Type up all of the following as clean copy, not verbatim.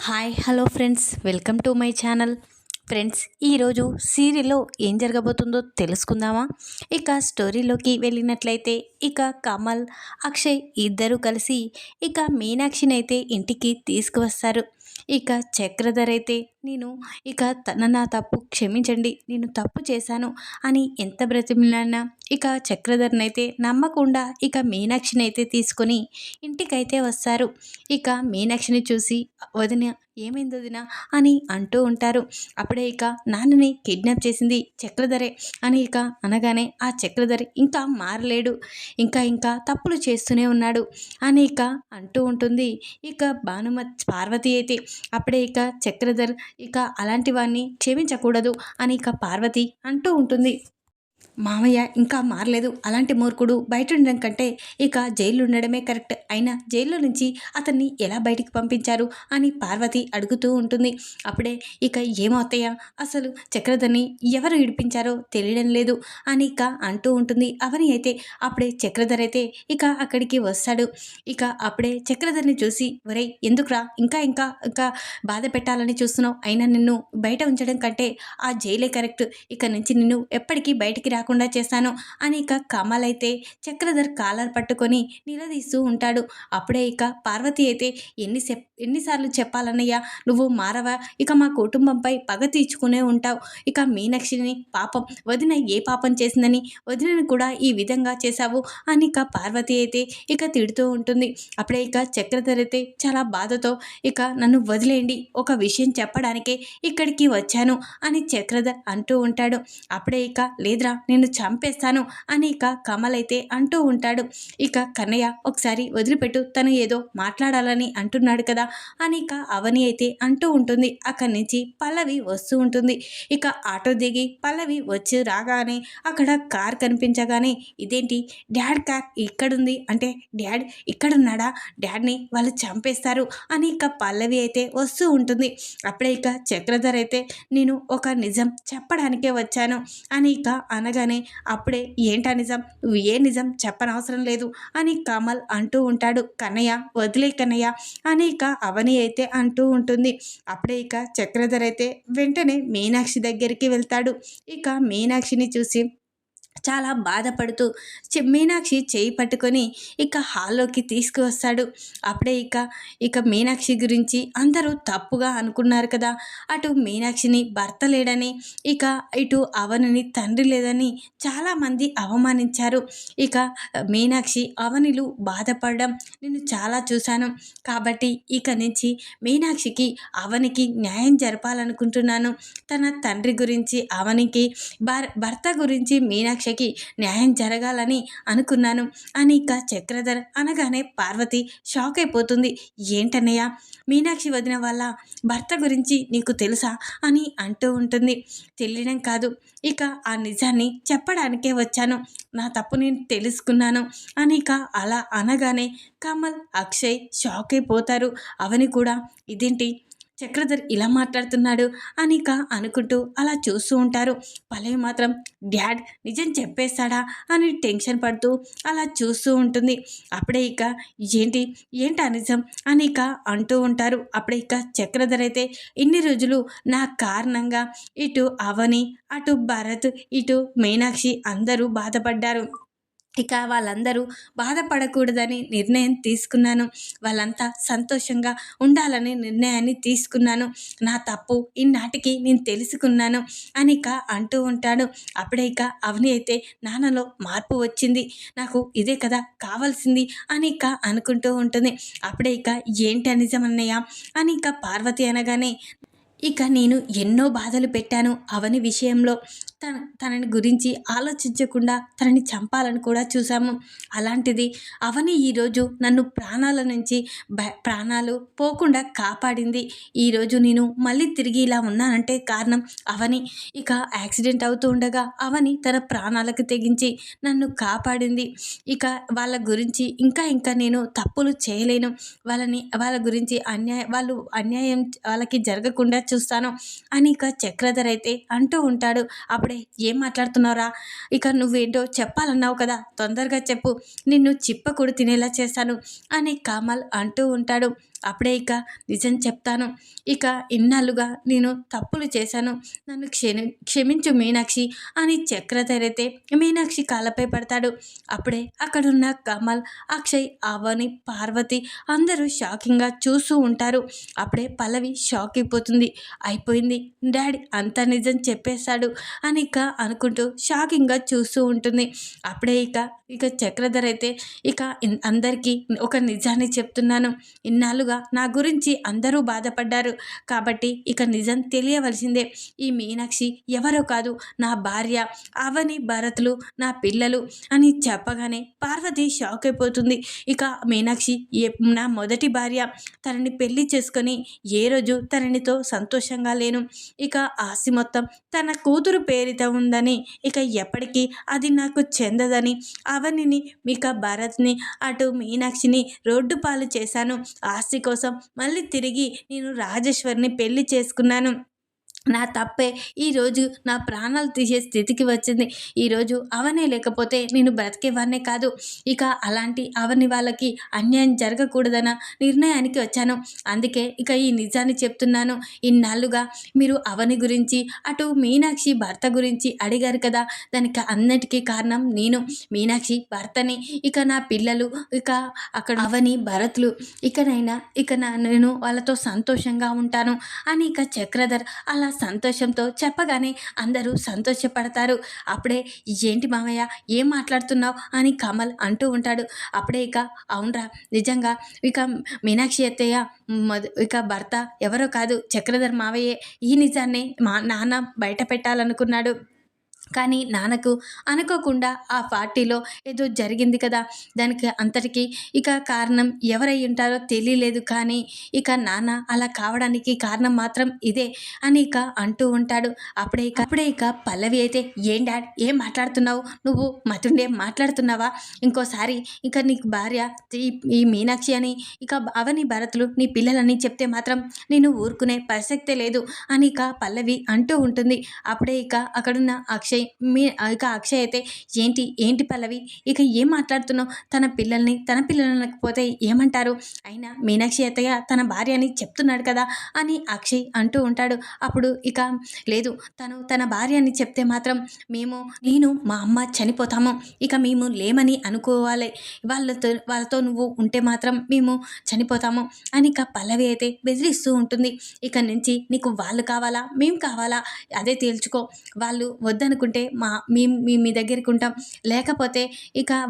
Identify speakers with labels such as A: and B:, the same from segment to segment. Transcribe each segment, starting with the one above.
A: Hi hello friends, welcome to my channel. Friends, ఈరోజు సీరియల్లో ఏం జరగబోతుందో తెలుసుకుందామా? ఇక స్టోరీలోకి వెళ్ళినట్లయితే కమల్, అక్షయ్ ఇద్దరు కలిసి మీనాక్షిని అయితే ఇంటికి తీసుకువస్తారు. చక్రధర్ అయితే నేను నా తప్పు క్షమించండి, నేను తప్పు చేశాను అని ఎంత బ్రతిమిలాడినా చక్రధర్నైతే నమ్మకుండా మీనాక్షిని అయితే తీసుకొని ఇంటికైతే వస్తారు. మీనాక్షిని చూసి వదిన, ఏమైంది వదిన అని అంటూ ఉంటారు. అప్పుడే నాన్నని కిడ్నాప్ చేసింది చక్రధరే అని అనగానే ఆ చక్రధర్ ఇంకా మారలేడు, ఇంకా తప్పులు చేస్తూనే ఉన్నాడు అని అంటూ ఉంటుంది. భానుమతి పార్వతి అయితే అప్పుడే చక్రధర్ అలాంటి వాడిని క్షమించకూడదు అని పార్వతి అంటూ ఉంటుంది. మామయ్య ఇంకా మారలేదు, అలాంటి మూర్ఖుడు బయట ఉండడం కంటే జైలు ఉండడమే కరెక్ట్, అయినా జైల్లో నుంచి అతన్ని ఎలా బయటికి పంపించారు అని పార్వతి అడుగుతూ ఉంటుంది. అప్పుడే ఏమో అత్తయ్య, అసలు చక్రధర్ని ఎవరు ఇడిపించారో తెలియడం లేదు అని అంటూ ఉంటుంది. అవని అయితే అప్పుడే చక్రధర్ అయితే అక్కడికి వస్తాడు. అప్పుడే చక్రధర్ని చూసి, ఒరేయ్ ఎందుకురా ఇంకా ఇంకా ఇంకా బాధ పెట్టాలని చూస్తున్నావు, అయినా నిన్ను బయట ఉంచడం కంటే ఆ జైలే కరెక్ట్, నుంచి నిన్ను ఎప్పటికీ బయటికి రాకుండా చేశాను అని కమల్ అయితే చక్రధర్ కాలర్ పట్టుకొని నిలదీస్తూ ఉంటాడు. అప్పుడే పార్వతి అయితే ఎన్నిసార్లు చెప్పాలన్నయ్యా, నువ్వు మారవా, మా కుటుంబంపై పగ తీర్చుకునే ఉంటావు, మీనాక్షిని పాపం వదిన ఏ పాపం చేసిందని వదినను కూడా ఈ విధంగా చేశావు అని పార్వతి అయితే తిడుతూ ఉంటుంది. అప్పుడే చక్రధర్ అయితే చాలా బాధతో నన్ను వదిలేయండి, ఒక విషయం చెప్పడానికే ఇక్కడికి వచ్చాను అని చక్రధర్ అంటూ ఉంటాడు. అప్పుడే లేదురా నిన్ను చంపేస్తాను అని కమల్ అయితే అంటూ ఉంటాడు. కన్నయ్య ఒకసారి వదిలిపెట్టు, తను ఏదో మాట్లాడాలని అంటున్నాడు కదా అని అవని అయితే అంటూ ఉంటుంది. అక్కడి నుంచి పల్లవి వస్తూ ఉంటుంది. ఆటో దిగి పల్లవి వచ్చి రాగానే అక్కడ కార్ కనిపించగానే, ఇదేంటి డాడ్ కార్ ఇక్కడుంది అంటే డాడ్ ఇక్కడున్నాడా, డాడ్ని వాళ్ళు చంపేస్తారు అని పల్లవి అయితే వస్తూ ఉంటుంది. అప్పుడే చక్రధర్ అయితే నేను ఒక నిజం చెప్పడానికే వచ్చాను అని అనగానే, అప్పుడే ఏంటా నిజం, నువ్వు ఏ నిజం చెప్పనవసరం లేదు అని కమల్ అంటూ ఉంటాడు. కన్నయ్య వదిలే కన్నయ్య అని అవని అయితే అంటూ ఉంటుంది. అప్పుడే చక్రధర్ అయితే వెంటనే మీనాక్షి దగ్గరికి వెళ్తాడు. మీనాక్షిని చూసి చాలా బాధపడుతూ మీనాక్షి చేయి పట్టుకొని హాల్లోకి తీసుకువస్తాడు. అప్పుడే మీనాక్షి గురించి అందరూ తప్పుగా అనుకున్నారు కదా, అటు మీనాక్షిని భర్త లేడని ఇటు అవనిని తండ్రి లేదని చాలామంది అవమానించారు. మీనాక్షి అవనిలు బాధపడడం నేను చాలా చూశాను, కాబట్టి నుంచి మీనాక్షికి అవనికి న్యాయం జరపాలనుకుంటున్నాను. తన తండ్రి గురించి అవనికి, భర్త గురించి మీనాక్షికి న్యాయం జరగాలని అనుకున్నాను అని చక్రధర్ అనగానే పార్వతి షాక్ అయిపోతుంది. ఏంటన్నయ్య, మీనాక్షి వదిన వాళ్ళ భర్త గురించి నీకు తెలుసా అని అంటూ ఉంటుంది. తెలియడం కాదు, ఆ నిజాన్ని చెప్పడానికే వచ్చాను, నా తప్పు నేను తెలుసుకున్నాను అని అలా అనగానే కమల్, అక్షయ్ షాక్ అయిపోతారు. అవని కూడా ఇదేంటి చక్రధర్ ఇలా మాట్లాడుతున్నాడు అని అనుకుంటూ అలా చూస్తూ ఉంటారు. పల్లవి మాత్రం డాడ్ నిజం చెప్పేస్తాడా అని టెన్షన్ పడుతూ అలా చూస్తూ ఉంటుంది. అప్పుడే ఏంటా నిజం అని అంటూ ఉంటారు. అప్పుడే చక్రధర్ అయితే ఇన్ని రోజులు నా కారణంగా ఇటు అవని, అటు భరత్, ఇటు మీనాక్షి అందరూ బాధపడ్డారు. వాళ్ళందరూ బాధపడకూడదని నిర్ణయం తీసుకున్నాను, వాళ్ళంతా సంతోషంగా ఉండాలని నిర్ణయాన్ని తీసుకున్నాను, నా తప్పు ఇన్నాటికి నేను తెలుసుకున్నాను అని అంటూ ఉంటాడు. అప్పుడే అవని అయితే నాన్నలో మార్పు వచ్చింది, నాకు ఇదే కదా కావాల్సింది అని అనుకుంటూ ఉంటుంది. అప్పుడే ఏంటి నిజమన్నయ్య అని పార్వతి అనగానే, నేను ఎన్నో బాధలు పెట్టాను అవని విషయంలో, తనని గురించి ఆలోచించకుండా తనని చంపాలని కూడా చూసాము, అలాంటిది అవని ఈరోజు నన్ను ప్రాణాల నుంచి ప్రాణాలు పోకుండా కాపాడింది. ఈరోజు నేను మళ్ళీ తిరిగి ఇలా ఉన్నానంటే కారణం అవని. యాక్సిడెంట్ అవుతూ ఉండగా అవని తన ప్రాణాలకు తెగించి నన్ను కాపాడింది. వాళ్ళ గురించి ఇంకా నేను తప్పులు చేయలేను, వాళ్ళ గురించి వాళ్ళు అన్యాయం వాళ్ళకి జరగకుండా చూస్తాను అని చక్రధర్ అయితే అంటూ ఉంటాడు. అప్పుడే ఏం మాట్లాడుతున్నారా, నువ్వేంటో చెప్పాలన్నావు కదా, తొందరగా చెప్పు, నిన్ను చిప్పకుడు తినేలా చేస్తాను అని కమల్ అంటూ ఉంటాడు. అప్పుడే ఇక నిజం చెప్తాను. ఇక ఇన్నాళ్ళుగా నేను తప్పులు చేశాను, నన్ను క్షమించు మీనాక్షి అని చక్రధర్ అయితే మీనాక్షి కాళ్ళపై పడతాడు. అప్పుడే అక్కడున్న కమల్, అక్షయ్, అవని, పార్వతి అందరూ షాకింగ్గా చూస్తూ ఉంటారు. అప్పుడే పల్లవి షాక్ అయిపోతుంది. అయిపోయింది, డాడీ అంత నిజం చెప్పేశాడు అని ఇక అనుకుంటూ షాకింగ్గా చూస్తూ ఉంటుంది. అప్పుడే ఇక చక్రధర్ అయితే ఇక అందరికీ ఒక నిజాన్ని చెప్తున్నాను. ఇన్నాళ్ళుగా నా గురించి అందరూ బాధపడ్డారు కాబట్టి ఇక నిజం తెలియవలసిందే. ఈ మీనాక్షి ఎవరో కాదు, నా భార్య, అవని, భరత్లు నా పిల్లలు అని చెప్పగానే పార్వతి షాక్ అయిపోతుంది. ఇక మీనాక్షి నా మొదటి భార్య, తనని పెళ్లి చేసుకొని ఏ రోజు తననితో సంతోషంగా లేను. ఇక ఆస్తి మొత్తం తన కూతురు పేరిట ఉందని, ఇక ఎప్పటికీ అది నాకు చెందదని, అవనిని, ఇక భరత్ని, అటు మీనాక్షిని రోడ్డు పాలు చేశాను. ఆస్తి కోసం మళ్ళీ తిరిగి నేను రాజేశ్వరిని పెళ్లి చేసుకున్నాను. నా తప్పే ఈరోజు నా ప్రాణాలు తీసే స్థితికి వచ్చింది. ఈరోజు అవనే లేకపోతే నేను బ్రతికేవాన్నే కాదు. ఇక అలాంటి అవని వాళ్ళకి అన్యాయం జరగకూడదన్న నిర్ణయానికి వచ్చాను. అందుకే ఇక ఈ నిజాన్ని చెప్తున్నాను. ఇన్నాళ్ళుగా మీరు అవని గురించి, అటు మీనాక్షి భర్త గురించి అడిగారు కదా, దానికి అన్నిటికీ కారణం నేను, మీనాక్షి భర్తని, ఇక నా పిల్లలు, ఇక అక్కడ అవని, భరత్లు. ఇకనైనా నేను వాళ్ళతో సంతోషంగా ఉంటాను అని ఇక చక్రధర్ అలా సంతోషంతో చెప్పగానే అందరూ సంతోషపడతారు. అప్పుడే ఏంటి మామయ్య ఏం మాట్లాడుతున్నావు అని కమల్ అంటూ ఉంటాడు. అప్పుడే అవునరా, నిజంగా మీనాక్షి అత్తయ్య ఇక భర్త ఎవరో కాదు, చక్రధర్ మావయ్యే. ఈ నిజాన్ని మా నాన్న బయట పెట్టాలనుకున్నాడు. కానీ నాన్నకు అనుకోకుండా ఆ పార్టీలో ఏదో జరిగింది కదా, దానికి అంతటికీ కారణం ఎవరై ఉంటారో తెలియలేదు. కానీ నాన్న అలా కావడానికి కారణం మాత్రం ఇదే అని అంటూ ఉంటాడు. అప్పుడే పల్లవి అయితే ఏం డాడ్ ఏం మాట్లాడుతున్నావు, నువ్వు మతుండే మాట్లాడుతున్నావా? ఇంకోసారి నీకు భార్య ఈ మీనాక్షి అని, అవని, భరతులు నీ పిల్లలని చెప్తే మాత్రం నేను ఊరుకునే ప్రసక్తే లేదు అని పల్లవి అంటూ ఉంటుంది. అప్పుడే అక్కడున్న అక్షయ్ అక్షయ్ అయితే ఏంటి పల్లవి ఏం మాట్లాడుతున్నావు? తన పిల్లలకపోతే ఏమంటారు? అయినా మీనాక్షి అత్తయ్య తన భార్య అని చెప్తున్నాడు కదా అని అక్షయ్ అంటూ ఉంటాడు. అప్పుడు లేదు, తన భార్య అని చెప్తే మాత్రం నేను మా అమ్మ చనిపోతాము. మేము లేమని అనుకోవాలి. వాళ్ళతో నువ్వు ఉంటే మాత్రం మేము చనిపోతాము అని పల్లవి అయితే బెదిరిస్తూ ఉంటుంది. ఇక నుంచి నీకు వాళ్ళు కావాలా మేము కావాలా అదే తేల్చుకో. వాళ్ళు వద్దనుకుంటే మీ దగ్గరికి ఉంటాం, లేకపోతే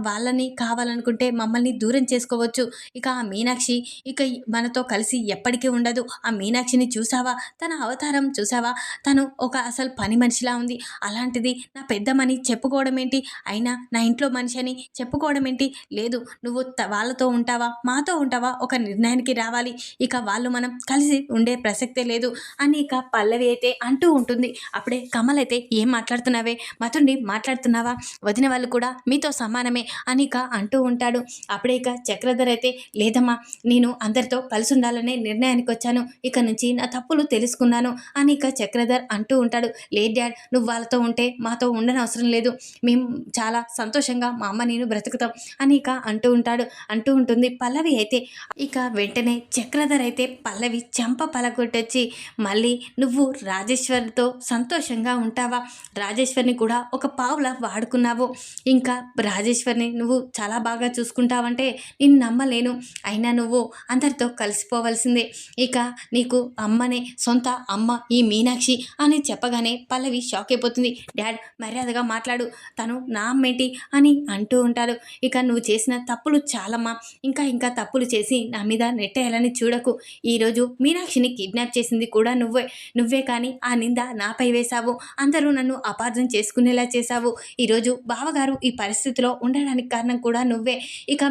A: వాళ్ళని కావాలనుకుంటే మమ్మల్ని దూరం చేసుకోవచ్చు. ఆ మీనాక్షి మనతో కలిసి ఎప్పటికీ ఉండదు. ఆ మీనాక్షిని చూసావా? తన అవతారం చూసావా? తను ఒక అసలు పని మనిషిలా ఉంది. అలాంటిది నా పెద్దమని చెప్పుకోవడం ఏంటి? అయినా నా ఇంట్లో మనిషి అని చెప్పుకోవడం ఏంటి? లేదు, నువ్వు వాళ్ళతో ఉంటావా మాతో ఉంటావా ఒక నిర్ణయానికి రావాలి. వాళ్ళు మనం కలిసి ఉండే ప్రసక్తే లేదు అని పల్లవి అయితే అంటూ ఉంటుంది. అప్పుడే కమల్ అయితే ఏం మాట్లాడుతున్నావే, మతుండి మాట్లాడుతున్నావా? వదిన వాళ్ళు కూడా మీతో సమానమే అని అంటూ ఉంటాడు. అప్పుడే చక్రధర్ అయితే లేదమ్మా, నేను అందరితో కలిసి ఉండాలనే నిర్ణయానికి వచ్చాను. ఇక నుంచి నా తప్పులు తెలుసుకున్నాను అని చక్రధర్ అంటూ ఉంటాడు. లేదు డాడ్, నువ్వు వాళ్ళతో ఉంటే మాతో ఉండనవసరం లేదు. మేము చాలా సంతోషంగా మా అమ్మ నేను బ్రతుకుతాం అని అంటూ ఉంటుంది. పల్లవి అయితే వెంటనే చక్రధర్ అయితే పల్లవి చెంప పలగొట్టొచ్చి, మళ్ళీ నువ్వు రాజేశ్వరితో సంతోషంగా ఉంటావా? రాజేశ్వరిని కూడా ఒక పావులా వాడుకున్నావు. రాజేశ్వరిని నువ్వు చాలా బాగా చూసుకుంటావంటే నేను నమ్మలేను. అయినా నువ్వు అందరితో కలిసిపోవలసిందే. నీకు అమ్మనే సొంత అమ్మ ఈ మీనాక్షి అని చెప్పగానే పల్లవి షాక్ అయిపోతుంది. డాడ్ మర్యాదగా మాట్లాడు, తను నా అమ్మేంటి అని అంటూ ఉంటాడు. నువ్వు చేసిన తప్పులు చాలమ్మా, ఇంకా తప్పులు చేసి నా మీద నెట్టేయాలని చూడకు. ఈరోజు మీనాక్షిని కిడ్నాప్ చేసింది కూడా నువ్వే కానీ ఆ నింద నాపై వేశావు. అందరూ నన్ను అపార్థం చేసుకునేలా చేశావు. ఈరోజు బావగారు ఈ పరిస్థితిలో ఉండడానికి కారణం కూడా నువ్వే.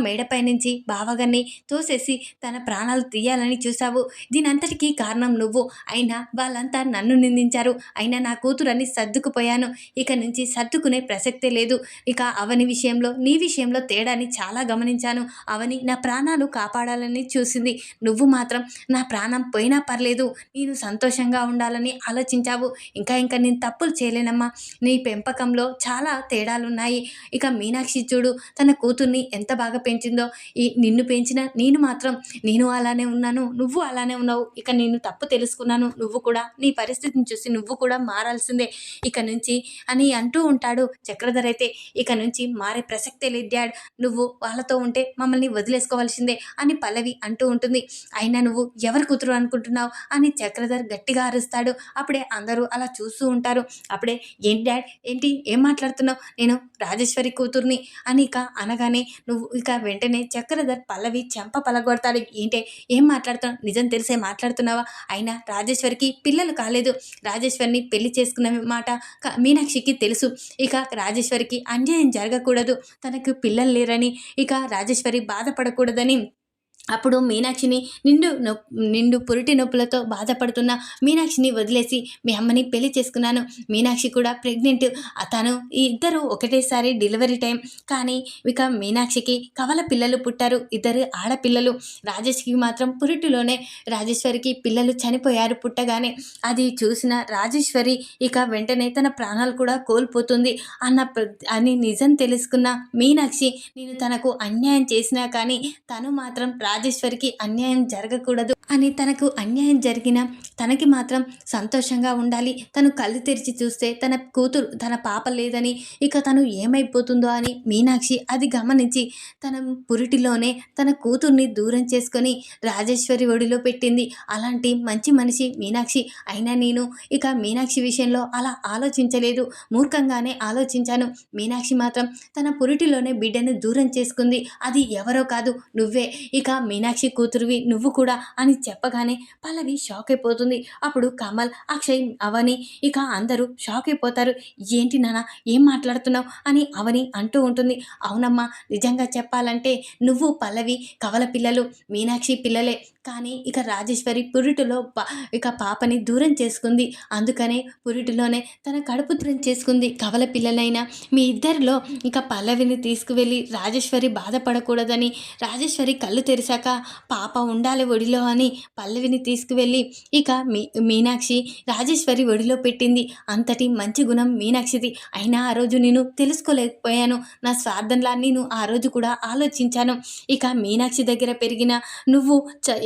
A: మేడపై నుంచి బావగారిని తోసేసి తన ప్రాణాలు తీయాలని చూశావు. దీనంతటికీ కారణం నువ్వు. అయినా వాళ్ళంతా నన్ను నిందించారు. అయినా నా కూతురని సర్దుకుపోయాను. నుంచి సర్దుకునే ప్రసక్తే లేదు. అవని విషయంలో నీ విషయంలో తేడాని చాలా గమనించాను. అవని నా ప్రాణాలు కాపాడాలని చూసింది. నువ్వు మాత్రం నా ప్రాణం పోయినా పర్లేదు, నేను సంతోషంగా ఉండాలని ఆలోచించావు. ఇంకా నేను తప్పులు చేయలేనమ్మా. నీ పెంపకంలో చాలా తేడాలున్నాయి. ఇక మీనాక్షి చూడు తన కూతుర్ని ఎంత బాగా పెంచిందో. నిన్ను పెంచిన నేను మాత్రం నేను అలానే ఉన్నాను, నువ్వు అలానే ఉన్నావు. ఇక నేను తప్పు తెలుసుకున్నాను. నువ్వు కూడా నీ పరిస్థితిని చూసి నువ్వు కూడా మారాల్సిందే ఇక నుంచి అని అంటూ ఉంటాడు. చక్రధర్ అయితే ఇక నుంచి మారే ప్రసక్తే లేదు డ్యాడ్. నువ్వు వాళ్ళతో ఉంటే మమ్మల్ని వదిలేసుకోవాల్సిందే అని పల్లవి అంటూ ఉంటుంది. అయినా నువ్వు ఎవరి కూతురు అనుకుంటున్నావు అని చక్రధర్ గట్టిగా అరుస్తాడు. అప్పుడే అందరూ అలా చూస్తూ ఉంటారు. అప్పుడే ఏంటి డాడ్, ఏంటి ఏం మాట్లాడుతున్నావు, నేను రాజేశ్వరి కూతుర్ని అని ఇక అనగానే నువ్వు ఇక వెంటనే చక్రధర్ పల్లవి చెంప పలగొడతాడు. ఏంటే ఏం మాట్లాడుతున్నావు, నిజం తెలిసే మాట్లాడుతున్నావా? అయినా రాజేశ్వరికి పిల్లలు కాలేదు. రాజేశ్వరిని పెళ్లి చేసుకున్న మాట మీనాక్షికి తెలుసు. ఇక రాజేశ్వరికి అన్యాయం జరగకూడదు, తనకు పిల్లలు లేరని, ఇక రాజేశ్వరి బాధపడకూడదని. అప్పుడు మీనాక్షిని నిండు పురిటి నొప్పులతో బాధపడుతున్న మీనాక్షిని వదిలేసి మీ అమ్మని పెళ్లి చేసుకున్నాను. మీనాక్షి కూడా ప్రెగ్నెంట్. తను ఇద్దరు ఒకటేసారి డెలివరీ టైం. కానీ ఇక మీనాక్షికి కవల పిల్లలు పుట్టారు, ఇద్దరు ఆడపిల్లలు. రాజేష్కి మాత్రం పురిటిలోనే రాజేశ్వరికి పిల్లలు చనిపోయారు పుట్టగానే. అది చూసిన రాజేశ్వరి ఇక వెంటనే తన ప్రాణాలు కూడా కోల్పోతుంది అని నిజం తెలుసుకున్న మీనాక్షి, నేను తనకు అన్యాయం చేసినా కానీ తను మాత్రం రాజేశ్వరికి అన్యాయం జరగకూడదు అని, తనకు అన్యాయం జరిగిన తనకి మాత్రం సంతోషంగా ఉండాలి. తను కళ్ళు తెరిచి చూస్తే తన కూతురు తన పాప లేదని, ఇక తను ఏమైపోతుందో అని మీనాక్షి అది గమనించి తన పురిటిలోనే తన కూతుర్ని దూరం చేసుకొని రాజేశ్వరి ఒడిలో పెట్టింది. అలాంటి మంచి మనిషి మీనాక్షి. అయినా నేను ఇక మీనాక్షి విషయంలో అలా ఆలోచించలేదు, మూర్ఖంగానే ఆలోచించాను. మీనాక్షి మాత్రం తన పురిటిలోనే బిడ్డను దూరం చేసుకుంది. అది ఎవరో కాదు, నువ్వే. ఇక మీనాక్షి కూతురువి నువ్వు కూడా అని చెప్పగానే పల్లవి షాక్ అయిపోతుంది. అప్పుడు కమల్, అక్షయ్, అవని ఇక అందరూ షాక్ అయిపోతారు. ఏంటి నాన్న, ఏం మాట్లాడుతున్నావు అని అవని అంటూ ఉంటుంది. అవునమ్మా, నిజంగా చెప్పాలంటే నువ్వు పల్లవి కవల పిల్లలు, మీనాక్షి పిల్లలే. కానీ ఇక రాజేశ్వరి పురిటిలో ఇక పాపని దూరం చేసుకుంది. అందుకనే పురిటిలోనే తన కడుపు దూరం చేసుకుంది. కవల పిల్లలైనా మీ ఇద్దరిలో ఇక పల్లవిని తీసుకువెళ్ళి రాజేశ్వరి బాధపడకూడదని, రాజేశ్వరి కళ్ళు తెరిచాక పాప ఉండాలి ఒడిలో అని పల్లవిని తీసుకువెళ్ళి ఇక మీనాక్షి రాజేశ్వరి ఒడిలో పెట్టింది. అంతటి మంచి గుణం మీనాక్షిది. అయినా ఆ రోజు నేను తెలుసుకోలేకపోయాను. నా స్వార్థంలా నేను ఆ రోజు కూడా ఆలోచించాను. ఇక మీనాక్షి దగ్గర పెరిగిన నువ్వు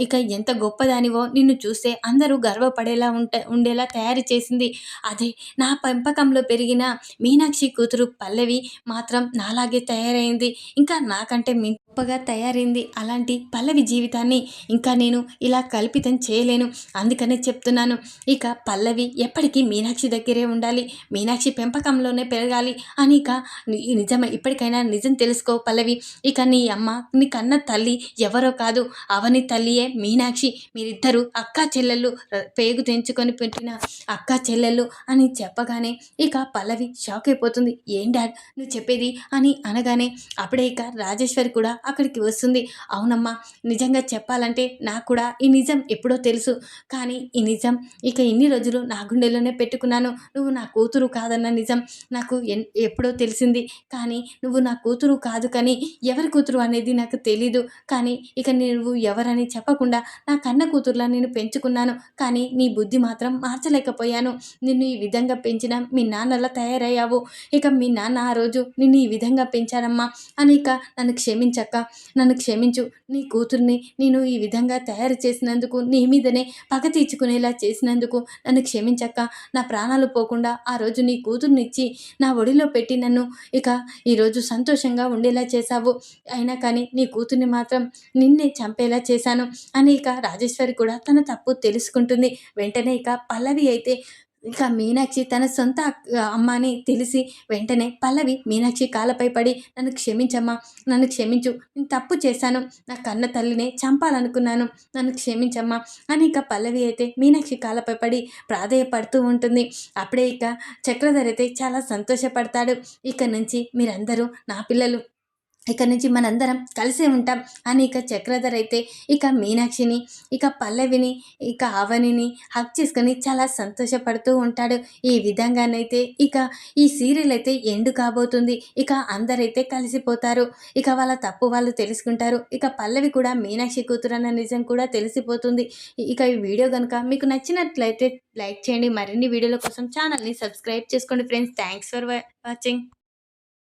A: ఇక ఎంత గొప్పదానివో నిన్ను చూస్తే అందరూ గర్వపడేలా ఉండేలా తయారు చేసింది. అదే నా పెంపకంలో పెరిగిన మీనాక్షి కూతురు పల్లవి మాత్రం నాలాగే తయారైంది, ఇంకా నాకంటే గొప్పగా తయారైంది. అలాంటి పల్లవి జీవితాన్ని ఇంకా నేను ఇలా కల్పితం చేయలేను. అందుకనే చెప్తున్నాను, ఇక పల్లవి ఎప్పటికీ మీనాక్షి దగ్గరే ఉండాలి, మీనాక్షి పెంపకంలోనే పెరగాలి అని. ఇక నిజమే, ఇప్పటికైనా నిజం తెలుసుకో పల్లవి. ఇక నీ అమ్మ, నీ కన్న తల్లి ఎవరో కాదు, అవని తల్లియే మీనాక్షి. మీరిద్దరూ అక్కా చెల్లెళ్ళు, పేగు తెంచుకొని పెట్టిన అక్కా చెల్లెళ్ళు అని చెప్పగానే ఇక పల్లవి షాక్ అయిపోతుంది. ఏం డాడ్ నువ్వు చెప్పేది అని అనగానే అప్పుడే ఇక రాజేశ్వరి కూడా అక్కడికి వస్తుంది. అవునమ్మా, నిజంగా చెప్పాలంటే నాకు కూడా ఈ నిజం ఎప్పుడో తెలుసు. కానీ ఈ నిజం ఇక ఇన్ని రోజులు నా గుండెలోనే పెట్టుకున్నాను. నువ్వు నా కూతురు కాదన్న నిజం నాకు ఎప్పుడో తెలిసింది. కానీ నువ్వు నా కూతురు కాదు, కానీ ఎవరి కూతురు అనేది నాకు తెలీదు. కానీ ఇక నువ్వు ఎవరని చెప్పకుండా నా కన్న కూతురులా నేను పెంచుకున్నాను. కానీ నీ బుద్ధి మాత్రం మార్చలేకపోయాను. నిన్ను ఈ విధంగా పెంచిన మీ నాన్నలా తయారయ్యావు. ఇక మీ నాన్న ఆ రోజు నిన్ను ఈ విధంగా పెంచారమ్మా అని. ఇక నన్ను క్షమించక్క, నన్ను క్షమించు. నీ కూతుర్ని నేను ఈ విధంగా తయారు చేసినందుకు, నీ మీదనే పగ తీర్చుకునేలా చేసినందుకు నన్ను క్షమించక్క. నా ప్రాణాలు పోకుండా ఆ రోజు నీ కూతుర్నిచ్చి నా ఒడిలో పెట్టి నన్ను ఇక ఈరోజు సంతోషంగా ఉండేలా చేశావు. అయినా కానీ నీ కూతుర్ని మాత్రం నిన్నే చంపేలా చేశాను అని ఇక రాజేశ్వరి కూడా తన తప్పు తెలుసుకుంటుంది. వెంటనే ఇక పల్లవి అయితే ఇక మీనాక్షి తన సొంత అమ్మ అని తెలిసి వెంటనే పల్లవి మీనాక్షి కాళ్ళపై పడి, నన్ను క్షమించమ్మా, నన్ను క్షమించు, నేను తప్పు చేశాను, నా కన్న తల్లినే చంపాలనుకున్నాను, నన్ను క్షమించమ్మా అని ఇక పల్లవి అయితే మీనాక్షి కాళ్ళపై పడి ప్రాధేయపడుతూ ఉంటుంది. అప్పుడే ఇక చక్రధర్ అయితే చాలా సంతోషపడతాడు. ఇక నుంచి మీరందరూ నా పిల్లలు, ఇక నుంచి మనందరం కలిసే ఉంటాం అని ఇక చక్రధర్ అయితే ఇక మీనాక్షిని, ఇక పల్లవిని, ఇక అవనిని హగ్ చేసుకొని చాలా సంతోషపడుతూ ఉంటాడు. ఈ విధంగానైతే ఇక ఈ సీరియల్ అయితే ఎండ్ కాబోతుంది. ఇక అందరైతే కలిసిపోతారు. ఇక వాళ్ళ తప్పు వాళ్ళు తెలుసుకుంటారు. ఇక పల్లవి కూడా మీనాక్షి కూతురన్న నిజం కూడా తెలిసిపోతుంది. ఇక ఈ వీడియో కనుక మీకు నచ్చినట్లయితే లైక్ చేయండి. మరిన్ని వీడియోల కోసం ఛానల్ని సబ్స్క్రైబ్ చేసుకోండి ఫ్రెండ్స్. Thanks for watching.